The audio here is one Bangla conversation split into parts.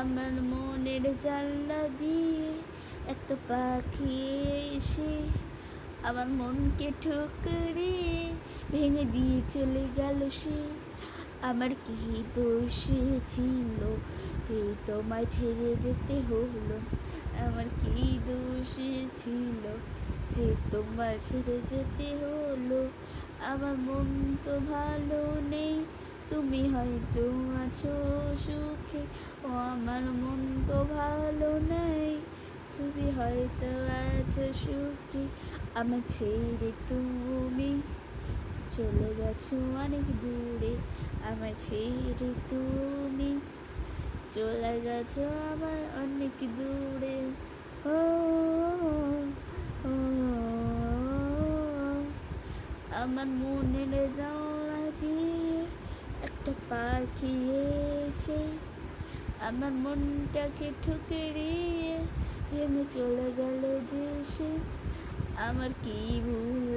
আমার মনের জানলা দিয়ে একটা পাখি এসে আমার মনকে ঠুকরে ভেঙে দিয়ে চলে গেল সে। আমার কি দোষ ছিল যে তোমায় ছেড়ে যেতে হলো? আমার কি দোষ ছিল যে তোমায় ছেড়ে যেতে হলো? আমার মন তো ভালো নেই, তুমি হয়তো আছো সুখে। ও আমার মন তো ভালো নেই, তুমি হয়তো আছো সুখে। আমার ছেড়ে তুমি চলে গেছো অনেক দূরে, আমার ছেড়ে তুমি চলে গেছো আমার অনেক দূরে। ও ও, আমার মনের জানলা দিয়ে একটা পাখি এসে আমার মনটাকে ঠুকরিয়ে ভেঙে চলে গেল যে সে। আমার কি ভুল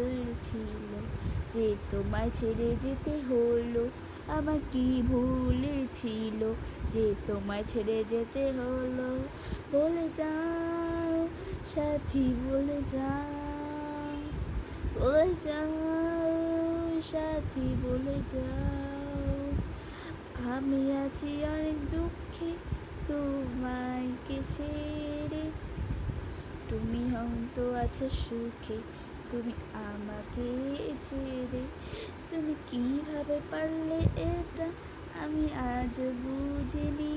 ছিল যে তোমায় ছেড়ে যেতে হলো? আমার কি ভুল ছিল যে তোমায় ছেড়ে যেতে হলো? বলে যাও সাথী, বলে যাও, বলে যাও সাথী, বলে যাও। আমি আছি অনেক দুঃখে তোমাকে ছেড়ে, তুমি হয়তো আছো সুখে, তুমি আমাকে ছেড়ে। তুমি কিভাবে পারলে এটা আমি আজ বুঝিনি।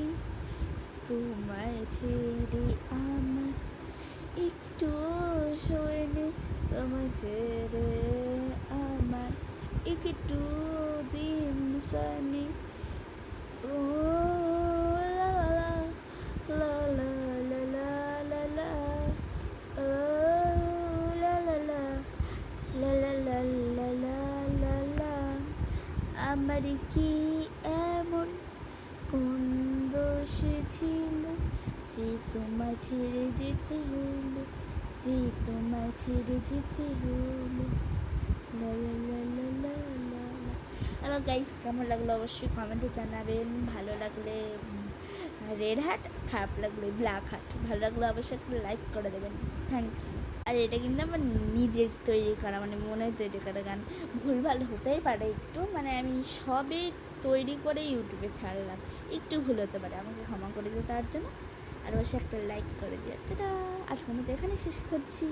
তোমায় ছেড়ে আমার একটু শোয়নি, তোমায় ছেড়ে আমার একটু দিন শোয়নি। ও লা লা লা লা লা লা লা, ও লা লা লা লা লা লা লা লা লা লা। আমার কি এমন কোন দোষ ছিল যে তোমায় ছেড়ে যেতে হলো? যে তোমায় ছেড়ে যেতে হলো? লা লা লা লা লা লা লা। এবার গাইস কেমন লাগলো অবশ্যই কমেন্টে জানাবেন। ভালো লাগলে রেড হার্ট, খারাপ লাগলে ব্ল্যাক হার্ট, ভালো লাগলে অবশ্যই একটা লাইক করে দেবেন। Thank you. আর এটা কিন্তু আমার নিজের তৈরি করা, মানে মনে তৈরি করা গান। ভুলভাল হতেই পারে একটু, মানে আমি সবে তৈরি করে ইউটিউবে ছাড়লাম, একটু ভুল হতে পারে, আমাকে ক্ষমা করে দিও তার জন্য। আর অবশ্যই একটা লাইক করে দিও। টাটা, আজকের মতো এখানে শেষ করছি।